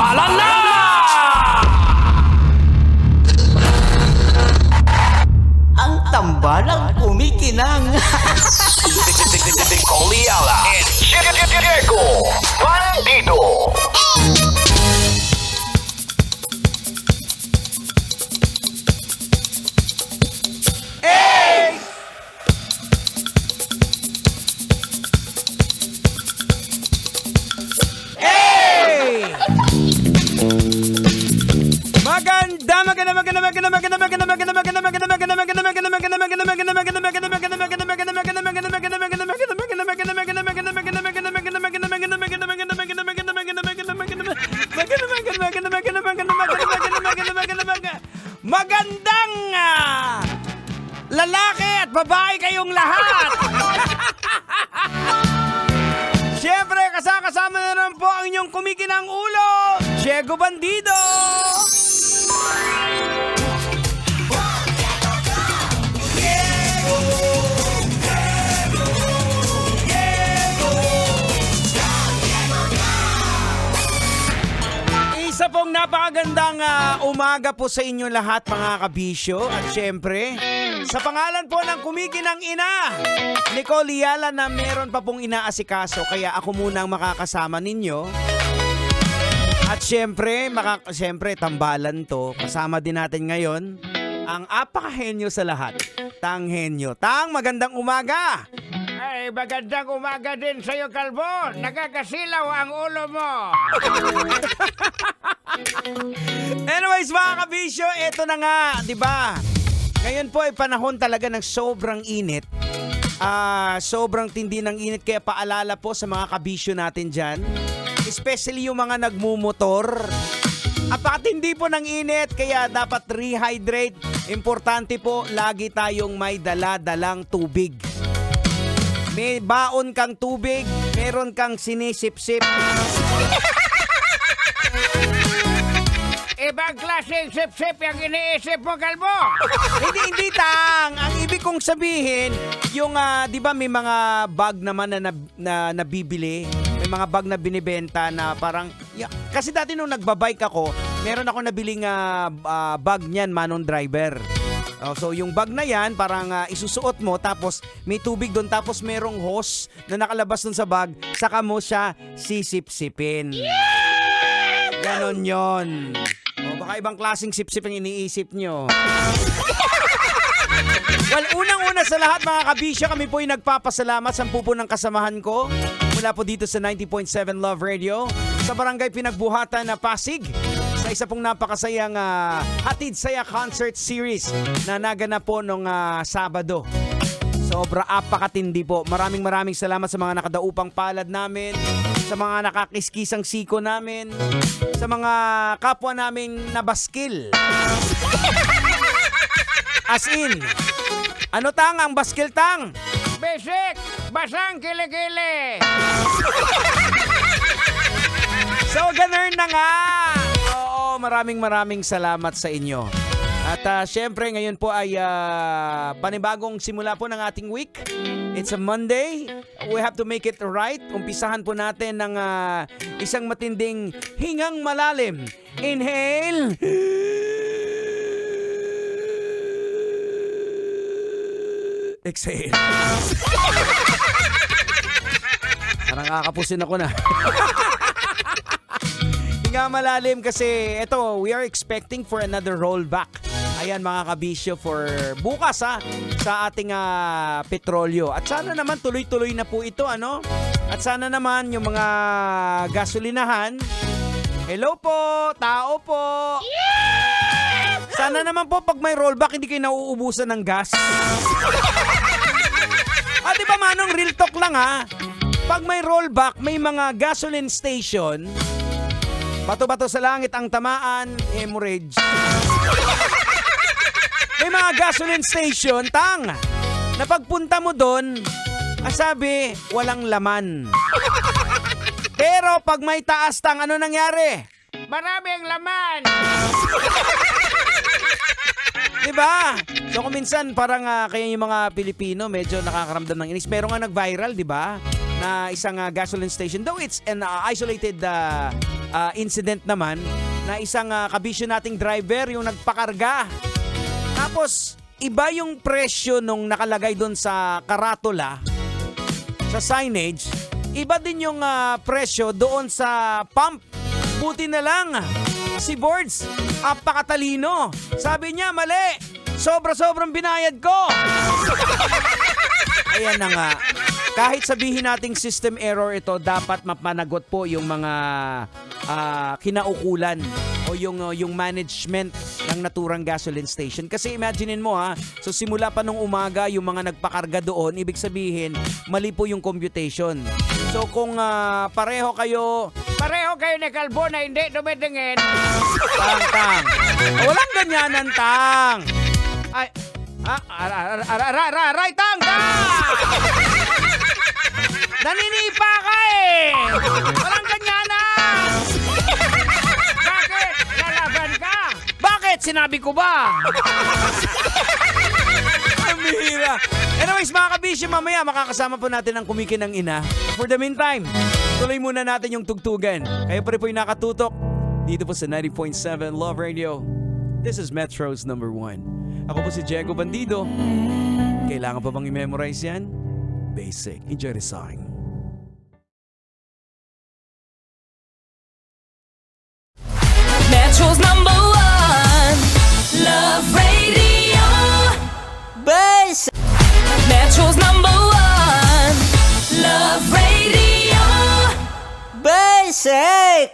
tambalan na! Ang tambalang kumikinang. Coliala and Diego Bandido. Magandang lalaki at babae kayong lahat. Siyempre, kasama na naman po ang inyong kumikinang ulo, Diego Bandido. Isa pong napakagandang umaga po sa inyo lahat mga kabisyo. At syempre, sa pangalan po ng kumikinang ina, Nicole Yala, na meron pa pong inaasikaso, kaya ako muna ang makakasama ninyo. At syempre, tambalan to. Kasama din natin ngayon ang apakahenyo sa lahat, Tang Henyo. Tang, magandang umaga! Ay, magandang umaga din sa'yo, Kalbo. Nakakasilaw ang ulo mo. Anyways, mga kabisyo, eto na nga, di ba? Ngayon po ay panahon talaga ng sobrang init. Sobrang tindi ng init, kaya paalala po sa mga kabisyo natin dyan. Especially yung mga nagmumotor. Apakatindi po ng init, kaya dapat rehydrate. Importante po, lagi tayong may dala-dalang tubig. May baon kang tubig, meron kang sinisip-sip. Ibang klaseng sip-sip yung iniisip mo, Kalbo. Hindi Tang. Ang ibig kong sabihin, yung, di ba may mga bag naman na nabibili, may mga bag na binibenta na parang, kasi dati nung nagbabike ako, meron ako nabiling bag niyan, manong driver. So yung bag na yan, parang isusuot mo, tapos may tubig doon, tapos merong hose na nakalabas doon sa bag, saka mo siya sisip-sipin. Ganon yon. Baka ibang klaseng sip-sip ang iniisip nyo. Well, unang-una sa lahat mga kabisyo, kami po ay nagpapasalamat sa pupo ng kasamahan ko mula po dito sa 90.7 Love Radio sa Barangay Pinagbuhatan na Pasig, sa isa pong napakasayang Hatid Saya Concert Series na naganap po nung Sabado. Sobra apakatindi po. Maraming salamat sa mga nakadaupang palad namin, sa mga nakakiskisang siko namin, sa mga kapwa namin nabaskil. As in, ano Tang, ang baskil Tang? Basic, basang kilikili. So, ganun na nga. Oo, maraming salamat sa inyo. At syempre, ngayon po ay panibagong simula po ng ating week. It's a Monday. We have to make it right. Umpisahan po natin ng isang matinding hingang malalim. Inhale. Exhale. Parang kakapusin ako na. Hinga malalim kasi ito, we are expecting for another rollback. Ayan mga kabisyo, for bukas sa ating petrolyo. At sana naman tuloy-tuloy na po ito, ano? At sana naman yung mga gasolinahan, hello po, tao po. Yeah! Sana naman po pag may rollback hindi kayo nauubusan ng gas. Di ba manong real talk lang pag may rollback, may mga gasoline station, bato-bato sa langit ang tamaan, hemorrhage. May mga gasoline station, Tang, na pagpunta mo doon, sabi, walang laman. Pero pag may taas, Tang, ano nangyari? Maraming laman. Diba? So kung minsan parang kaya yung mga Pilipino medyo nakakaramdam ng inis. Pero nga nag-viral, diba? na isang gasoline station. Though it's an isolated incident naman na isang kabisyo nating driver yung nagpakarga. Tapos, iba yung presyo nung nakalagay doon sa karatula, sa signage. Iba din yung presyo doon sa pump. Buti na lang, si Boards, apakatalino. Sabi niya, mali. Sobra-sobrang binayad ko. Ayan na nga. Kahit sabihin nating system error ito, dapat mapanagot po yung mga kinaukulan o yung management ng naturang gasoline station. Kasi imaginein mo so simula pa nung umaga yung mga nagpakarga doon, ibig sabihin mali po yung computation. So kung pareho kayo ni Kalbo na hindi dumidingin. Tang. Walang ganyanan, Tang. Ay, aray, tang! Naninipa ka eh! Walang ganyanan! Bakit? Lalaban ka? Bakit? Sinabi ko ba? Ang bihira. Anyways, mga kabisyo, mamaya makakasama po natin ang kumikinang ina. For the meantime, tuloy muna natin yung tugtugan. Kayo pa rin po yung nakatutok dito po sa 90.7 Love Radio. This is Metro's number 1. Ako po si Diego Bandido. Kailangan pa bang i-memorize yan? Basic. Enjoy the song. Metro's number 1 Love Radio. Basic! Metro's number 1 Love Radio. 'Basic!